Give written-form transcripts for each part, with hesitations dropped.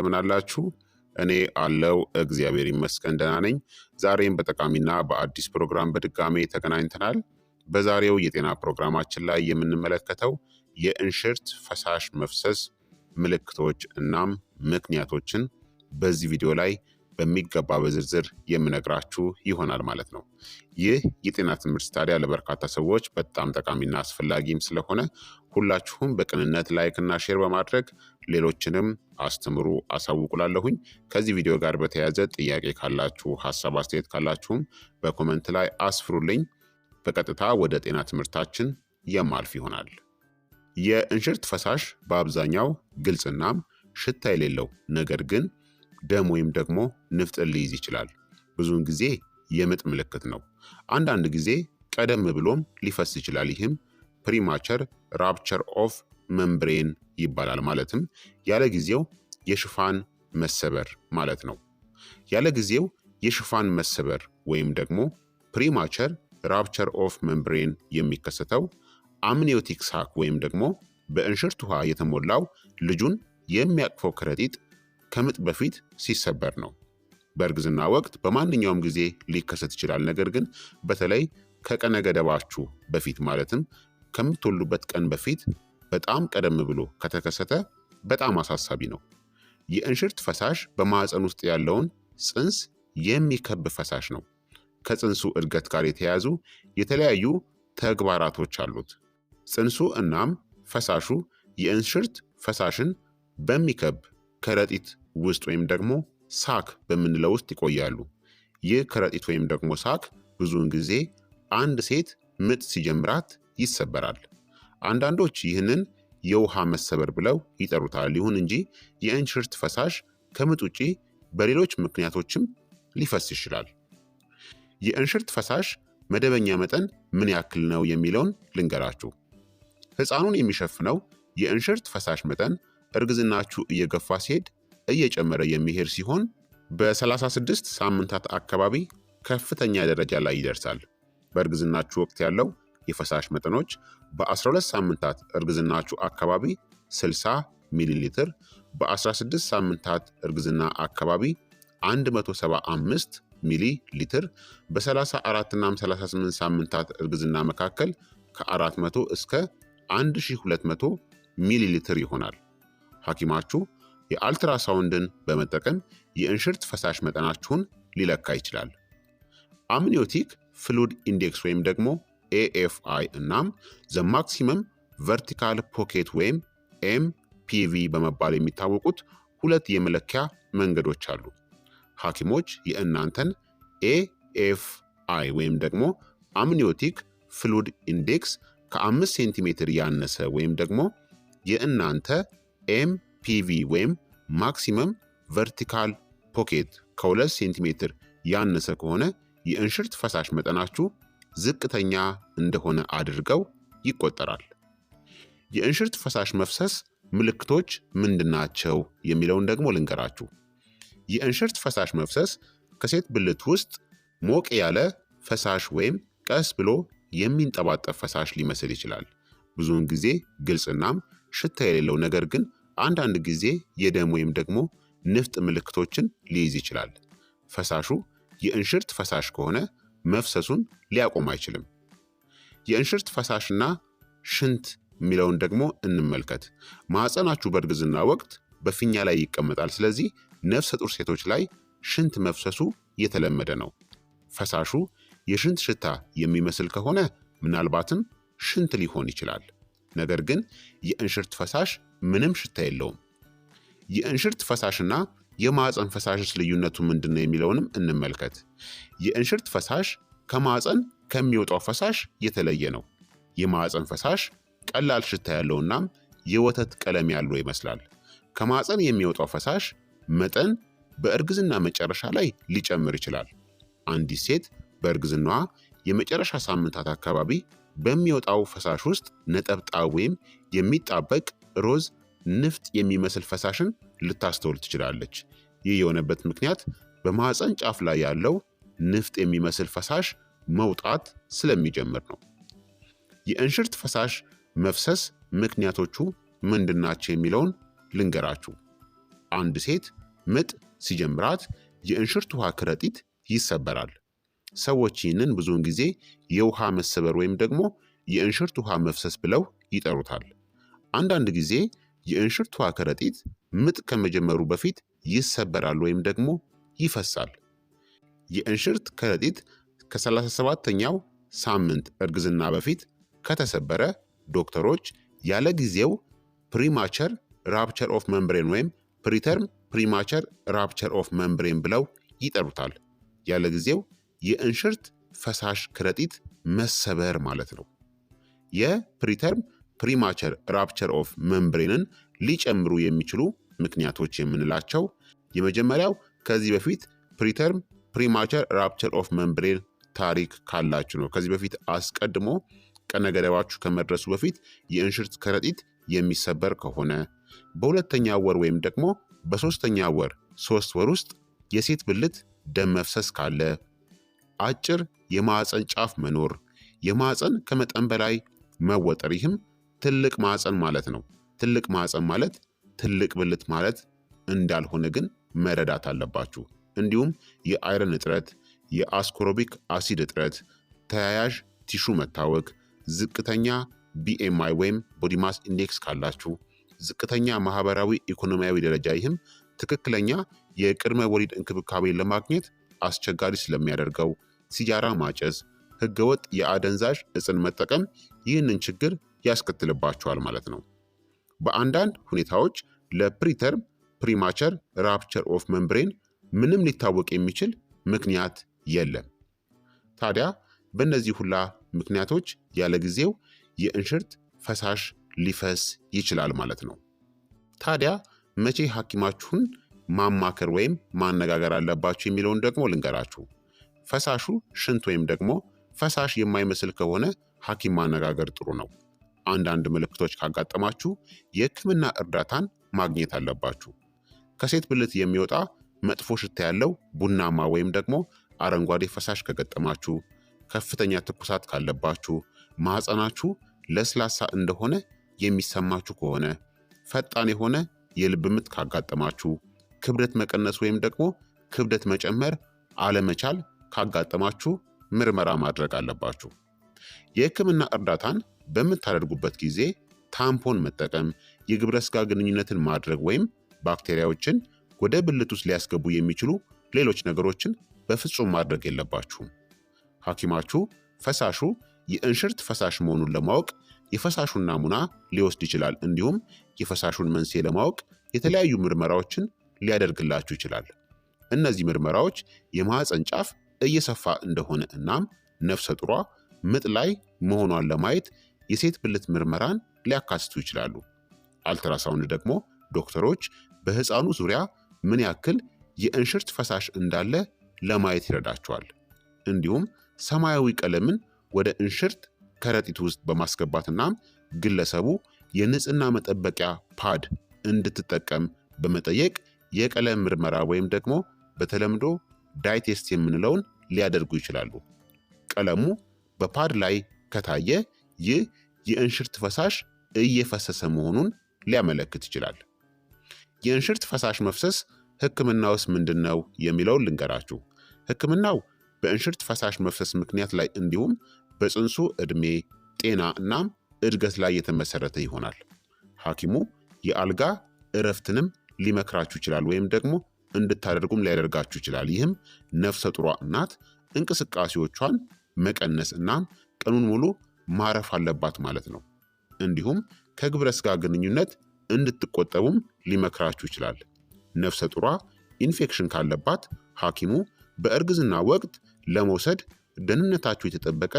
እንደምን አላችሁ? እኔ አለው እግዚአብሔር ይመስገን ደህና ነኝ። ዛሬም በጠቃሚና በአዲስ ፕሮግራም በድጋሜ ተገናኝተናል። በዛሬው የጤና ፕሮግራማችን ላይ የምንመለከተው የእንሽርት ፈሳሽ መፍሰስ ምልክቶች እናም ምክንያቶችን በዚህ ቪዲዮ ላይ በሚገባ በዝርዝር የምነግራችሁ ይሆናል ማለት ነው። ይህ የጤና ትምህርት ታዲያ ለበርካታ ሰዎች በጣም ጠቃሚና አስፈላጊም ስለሆነ ሁላችሁም በቅንነት ላይክና ሼር በማድረግ ሌሎችንም አስተምሩ አሳውቁላለሁኝ። ከዚህ ቪዲዮ ጋር በተያያዘ ጥያቄ ካላችሁ፣ ሀሳብ አስተያየት ካላችሁም በኮመንት ላይ አስፍሩልኝ። በቀጥታ ወደ ጤና ትምህርታችን የማልፍ ይሆናል። የእንሽርት ፈሳሽ በአብዛኛው ግልጽናም ሽታ የሌለው ነገር ግን ደም ወይም ደግሞ ንፍጥን ሊይዝ ይችላል። ብዙውን ጊዜ የምጥ ምልክት ነው። አንዳንድ ጊዜ ቀደም ብሎም ሊፈስ ይችላል። ይህም ፕሪማቸር ራፕቸር ኦፍ መምብሬን ይባላል። ማለትም ያለ ጊዜው የሽፋን መሰበር ማለት ነው። ያለ ጊዜው የሽፋን መሰበር ወይም ደግሞ ፕሪማቸር ራፕቸር ኦፍ መምብሬን የሚከሰተው አምኒዮቲክ ሳክ ወይም ደግሞ በእንሽርት ውሃ የተሞላው ልጁን የሚያቅፈው ከረጢት ከምጥ በፊት ሲሰበር ነው። በእርግዝና ወቅት በማንኛውም ጊዜ ሊከሰት ይችላል። ነገር ግን በተለይ ከቀነ ገደባችሁ በፊት ማለትም ከምትወልዱበት ቀን በፊት በጣም ቀደም ብሎ ከተከሰተ በጣም አሳሳቢ ነው። የእንሽርት ፈሳሽ በማዕፀን ውስጥ ያለውን ፅንስ የሚከብ ፈሳሽ ነው። ከፅንሱ እድገት ጋር የተያያዙ የተለያዩ ተግባራቶች አሉት። ፅንሱ እናም ፈሳሹ የእንሽርት ፈሳሽን በሚከብ ከረጢት ውስጥ ወይም ደግሞ ሳክ በምንለው ውስጥ ይቆያሉ። ይህ ከረጢት ወይም ደግሞ ሳክ ብዙውን ጊዜ አንድ ሴት ምጥ ሲጀምራት ይሰበራል። አንዳንዶች ይህንን የውሃ መሰበር ብለው ይጠሩታል። ይሁን እንጂ የእንሽርት ፈሳሽ ከምጥ ውጪ በሌሎች ምክንያቶችም ሊፈስ ይችላል። የእንሽርት ፈሳሽ መደበኛ መጠን ምን ያክል ነው የሚለውን ልንገራችሁ። ሕፃኑን የሚሸፍነው የእንሽርት ፈሳሽ መጠን እርግዝናችሁ እየገፋ ሲሄድ እየጨመረ የሚሄድ ሲሆን በ36 ሳምንታት አካባቢ ከፍተኛ ደረጃ ላይ ይደርሳል። በእርግዝናችሁ ወቅት ያለው የፈሳሽ መጠኖች በ12 ሳምንታት እርግዝናችሁ አካባቢ 60 ሚሊ ሊትር፣ በ16 ሳምንታት እርግዝና አካባቢ 175 ሚሊ ሊትር፣ በ34 እናም 38 ሳምንታት እርግዝና መካከል ከ400 እስከ 1200 ሚሊ ሊትር ይሆናል። ሐኪማችሁ የአልትራሳውንድን በመጠቀም የእንሽርት ፈሳሽ መጠናችሁን ሊለካ ይችላል። አምኒዮቲክ ፍሉድ ኢንዴክስ ወይም ደግሞ ኤኤፍአይ እናም ዘ ማክሲመም ቨርቲካል ፖኬት ወይም ኤምፒቪ በመባል የሚታወቁት ሁለት የመለኪያ መንገዶች አሉ። ሐኪሞች የእናንተን ኤኤፍአይ ወይም ደግሞ አምኒዮቲክ ፍሉድ ኢንዴክስ ከ5 ሴንቲሜትር ያነሰ ወይም ደግሞ የእናንተ ኤምፒቪ ወይም ማክሲመም ቨርቲካል ፖኬት ከ2 ሴንቲሜትር ያነሰ ከሆነ የእንሽርት ፈሳሽ መጠናችሁ ዝቅተኛ እንደሆነ አድርገው ይቆጠራል። የእንሽርት ፈሳሽ መፍሰስ ምልክቶች ምንድናቸው የሚለውን ደግሞ ልንገራችሁ። የእንሽርት ፈሳሽ መፍሰስ ከሴት ብልት ውስጥ ሞቅ ያለ ፈሳሽ ወይም ቀስ ብሎ የሚንጠባጠብ ፈሳሽ ሊመስል ይችላል። ብዙውን ጊዜ ግልጽናም ሽታ የሌለው ነገር ግን አንዳንድ ጊዜ የደም ወይም ደግሞ ንፍጥ ምልክቶችን ሊይዝ ይችላል። ፈሳሹ የእንሽርት ፈሳሽ ከሆነ መፍሰሱን ሊያቆም አይችልም። የእንሽርት ፈሳሽና ሽንት የሚለውን ደግሞ እንመልከት። ማዕፀናችሁ በእርግዝና ወቅት በፊኛ ላይ ይቀመጣል። ስለዚህ ነፍሰ ጡር ሴቶች ላይ ሽንት መፍሰሱ የተለመደ ነው። ፈሳሹ የሽንት ሽታ የሚመስል ከሆነ ምናልባትም ሽንት ሊሆን ይችላል። ነገር ግን የእንሽርት ፈሳሽ ምንም ሽታ የለውም። የእንሽርት ፈሳሽና የማዕፀን ፈሳሽስ ልዩነቱ ምንድን ነው የሚለውንም እንመልከት። የእንሽርት ፈሳሽ ከማዕፀን ከሚወጣው ፈሳሽ የተለየ ነው። የማዕፀን ፈሳሽ ቀላል ሽታ ያለውናም የወተት ቀለም ያለው ይመስላል። ከማዕፀን የሚወጣው ፈሳሽ መጠን በእርግዝና መጨረሻ ላይ ሊጨምር ይችላል። አንዲት ሴት በእርግዝናዋ የመጨረሻ ሳምንታት አካባቢ በሚወጣው ፈሳሽ ውስጥ ነጠብጣብ ወይም የሚጣበቅ ሮዝ ንፍጥ የሚመስል ፈሳሽን ልታስተውል ትችላለች። ይህ የሆነበት ምክንያት በማህፀን ጫፍ ላይ ያለው ንፍጥ የሚመስል ፈሳሽ መውጣት ስለሚጀምር ነው። የእንሽርት ፈሳሽ መፍሰስ ምክንያቶቹ ምንድናቸው የሚለውን ልንገራችሁ። አንድ ሴት ምጥ ሲጀምራት የእንሽርት ውሃ ከረጢት ይሰበራል። ሰዎች ይህንን ብዙውን ጊዜ የውሃ መሰበር ወይም ደግሞ የእንሽርት ውሃ መፍሰስ ብለው ይጠሩታል። አንዳንድ ጊዜ የእንሽርት ውሃ ከረጢት ምጥ ከመጀመሩ በፊት ይሰበራል ወይም ደግሞ ይፈሳል። የእንሽርት ከረጢት ከ37ኛው ሳምንት እርግዝና በፊት ከተሰበረ ዶክተሮች ያለ ጊዜው ፕሪማቸር ራፕቸር ኦፍ መምብሬን ወይም ፕሪተርም ፕሪማቸር ራፕቸር ኦፍ መምብሬን ብለው ይጠሩታል። ያለ ጊዜው የእንሽርት ፈሳሽ ከረጢት መሰበር ማለት ነው። የፕሪተርም ፕሪማቸር ራፕቸር ኦፍ መምብሬንን ሊጨምሩ የሚችሉ ምክንያቶች የምንላቸው የመጀመሪያው ከዚህ በፊት ፕሪተርም ፕሪማቸር ራፕቸር ኦፍ መምብሬን ታሪክ ካላችሁ ነው። ከዚህ በፊት አስቀድሞ ቀነ ገደባችሁ ከመድረሱ በፊት የእንሽርት ከረጢት የሚሰበር ከሆነ፣ በሁለተኛ ወር ወይም ደግሞ በሶስተኛ ወር 3 ወር ውስጥ የሴት ብልት ደም መፍሰስ ካለ፣ አጭር የማዕፀን ጫፍ መኖር፣ የማዕፀን ከመጠን በላይ መወጠር፣ ይህም ትልቅ ማዕፀን ማለት ነው። ትልቅ ማዕፀን ማለት ትልቅ ብልት ማለት እንዳልሆነ ግን መረዳት አለባችሁ። እንዲሁም የአይረን እጥረት፣ የአስኮርቢክ አሲድ እጥረት፣ ተያያዥ ቲሹ መታወክ፣ ዝቅተኛ ቢኤምአይ ወይም ቦዲ ማስ ኢንዴክስ ካላችሁ፣ ዝቅተኛ ማህበራዊ ኢኮኖሚያዊ ደረጃ፣ ይህም ትክክለኛ የቅድመ ወሊድ እንክብካቤን ለማግኘት አስቸጋሪ ስለሚያደርገው፣ ሲጃራ ማጨስ፣ ህገወጥ የአደንዛዥ እጽን መጠቀም ይህንን ችግር ያስከትልባቸዋል ማለት ነው። በአንዳንድ ሁኔታዎች ለፕሪተርም ፕሪማቸር ራፕቸር ኦፍ መምብሬን ምንም ሊታወቅ የሚችል ምክንያት የለም። ታዲያ በእነዚህ ሁላ ምክንያቶች ያለ ጊዜው የእንሽርት ፈሳሽ ሊፈስ ይችላል ማለት ነው። ታዲያ መቼ ሐኪማችሁን ማማከር ወይም ማነጋገር አለባችሁ የሚለውን ደግሞ ልንገራችሁ። ፈሳሹ ሽንት ወይም ደግሞ ፈሳሽ የማይመስል ከሆነ ሐኪም ማነጋገር ጥሩ ነው። አንዳንድ ምልክቶች ካጋጠማችሁ የሕክምና እርዳታን ማግኘት አለባችሁ። ከሴት ብልት የሚወጣ መጥፎ ሽታ ያለው ቡናማ ወይም ደግሞ አረንጓዴ ፈሳሽ ከገጠማችሁ፣ ከፍተኛ ትኩሳት ካለባችሁ፣ ማህፀናችሁ ለስላሳ እንደሆነ የሚሰማችሁ ከሆነ፣ ፈጣን የሆነ የልብ ምት ካጋጠማችሁ፣ ክብደት መቀነስ ወይም ደግሞ ክብደት መጨመር አለመቻል ካጋጠማችሁ ምርመራ ማድረግ አለባችሁ። የሕክምና እርዳታን በምታደርጉበት ጊዜ ታምፖን መጠቀም፣ የግብረ ስጋ ግንኙነትን ማድረግ ወይም ባክቴሪያዎችን ወደ ብልት ውስጥ ሊያስገቡ የሚችሉ ሌሎች ነገሮችን በፍጹም ማድረግ የለባችሁም። ሐኪማችሁ ፈሳሹ የእንሽርት ፈሳሽ መሆኑን ለማወቅ የፈሳሹን ናሙና ሊወስድ ይችላል። እንዲሁም የፈሳሹን መንስኤ ለማወቅ የተለያዩ ምርመራዎችን ሊያደርግላችሁ ይችላል። እነዚህ ምርመራዎች የማህፀን ጫፍ እየሰፋ እንደሆነ እናም ነፍሰ ጡሯ ምጥ ላይ መሆኗን ለማየት የሴት ብልት ምርመራን ሊያካትቱ ይችላሉ። አልትራሳውንድ ደግሞ ዶክተሮች በህፃኑ ዙሪያ ምን ያክል የእንሽርት ፈሳሽ እንዳለ ለማየት ይረዳቸዋል። እንዲሁም ሰማያዊ ቀለምን ወደ እንሽርት ከረጢት ውስጥ በማስገባትና ግለሰቡ የንጽህና መጠበቂያ ፓድ እንድትጠቀም በመጠየቅ የቀለም ምርመራ ወይም ደግሞ በተለምዶ ዳይ ቴስት የምንለውን ሊያደርጉ ይችላሉ። ቀለሙ በፓድ ላይ ከታየ ይህ የእንሽርት ፈሳሽ እየፈሰሰ መሆኑን ሊያመለክት ይችላል። የእንሽርት ፈሳሽ መፍሰስ ህክምናውስ ምንድን ነው የሚለውን ልንገራችሁ። ህክምናው በእንሽርት ፈሳሽ መፍሰስ ምክንያት ላይ እንዲሁም በፅንሱ ዕድሜ፣ ጤና እናም እድገት ላይ የተመሰረተ ይሆናል። ሐኪሙ የአልጋ እረፍትንም ሊመክራችሁ ይችላል ወይም ደግሞ እንድታደርጉም ሊያደርጋችሁ ይችላል። ይህም ነፍሰ ጡሯ እናት እንቅስቃሴዎቿን መቀነስ እናም ቀኑን ሙሉ ማረፍ አለባት ማለት ነው። እንዲሁም ከግብረ ስጋ ግንኙነት እንድትቆጠቡም ሊመክራችሁ ይችላል። ነፍሰ ጡሯ ኢንፌክሽን ካለባት ሐኪሙ በእርግዝና ወቅት ለመውሰድ ደህንነታችሁ የተጠበቀ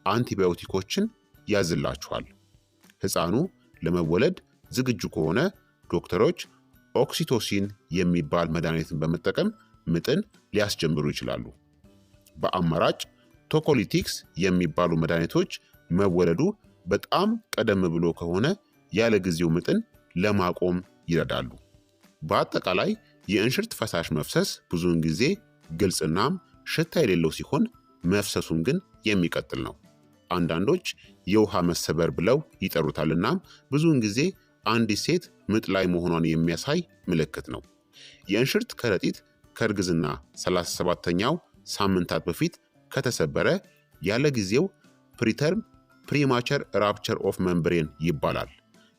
አንቲባዮቲኮችን ያዝላችኋል። ሕፃኑ ለመወለድ ዝግጁ ከሆነ ዶክተሮች ኦክሲቶሲን የሚባል መድኃኒትን በመጠቀም ምጥን ሊያስጀምሩ ይችላሉ። በአማራጭ ቶኮሊቲክስ የሚባሉ መድኃኒቶች መወለዱ በጣም ቀደም ብሎ ከሆነ ያለ ጊዜው ምጥን ለማቆም ይረዳሉ። በአጠቃላይ የእንሽርት ፈሳሽ መፍሰስ ብዙውን ጊዜ ግልጽናም ሽታ የሌለው ሲሆን መፍሰሱን ግን የሚቀጥል ነው። አንዳንዶች የውሃ መሰበር ብለው ይጠሩታል። እናም ብዙውን ጊዜ አንዲት ሴት ምጥ ላይ መሆኗን የሚያሳይ ምልክት ነው። የእንሽርት ከረጢት ከእርግዝና 37ኛው ሳምንታት በፊት ከተሰበረ ያለ ጊዜው ፕሪተርም ፕሪማቸር ራፕቸር ኦፍ መንብሬን ይባላል።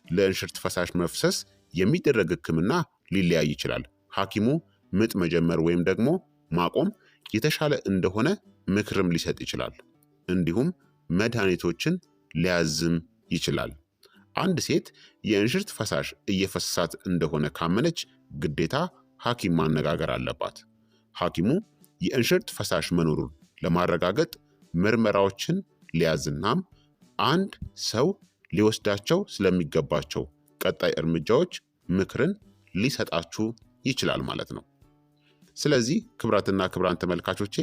ለእንሽርት ፈሳሽ መፍሰስ የሚደረግ ህክምና ሊለያይ ይችላል። ሐኪሙ ምጥ መጀመር ወይም ደግሞ ማቆም የተሻለ እንደሆነ ምክርም ሊሰጥ ይችላል። እንዲሁም መድኃኒቶችን ሊያዝም ይችላል። አንድ ሴት የእንሽርት ፈሳሽ እየፈሰሳት እንደሆነ ካመነች ግዴታ ሐኪም ማነጋገር አለባት። ሐኪሙ የእንሽርት ፈሳሽ መኖሩን ለማረጋገጥ ምርመራዎችን ሊያዝናም አንድ ሰው ሊወስዳቸው ስለሚገባቸው ቀጣይ እርምጃዎች ምክርን ሊሰጣችሁ ይችላል ማለት ነው። ስለዚህ ክቡራትና ክቡራን ተመልካቾቼ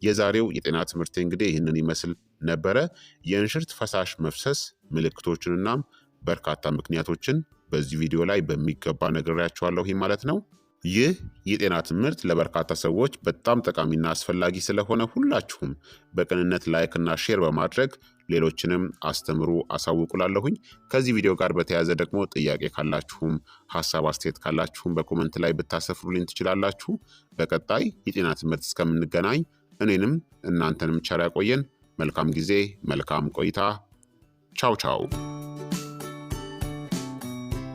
የዛሬው የጤና ትምህርት እንግዲህ ይህንን ይመስል ነበረ። የእንሽርት ፈሳሽ መፍሰስ ምልክቶችንናም በርካታ ምክንያቶችን በዚህ ቪዲዮ ላይ በሚገባ ነግሬያችኋለሁ ማለት ነው። ይህ የጤና ትምህርት ለበርካታ ሰዎች በጣም ጠቃሚና አስፈላጊ ስለሆነ ሁላችሁም በቅንነት ላይክ እና ሼር በማድረግ ሌሎችንም አስተምሩ አሳውቁላለሁኝ። ከዚህ ቪዲዮ ጋር በተያያዘ ደግሞ ጥያቄ ካላችሁም ሀሳብ አስተያየት ካላችሁም በኮመንት ላይ ብታሰፍሩልኝ ትችላላችሁ። በቀጣይ የጤና ትምህርት እስከምንገናኝ እኔንም እናንተንም ቸር ያቆየን። መልካም ጊዜ፣ መልካም ቆይታ። ቻው ቻው።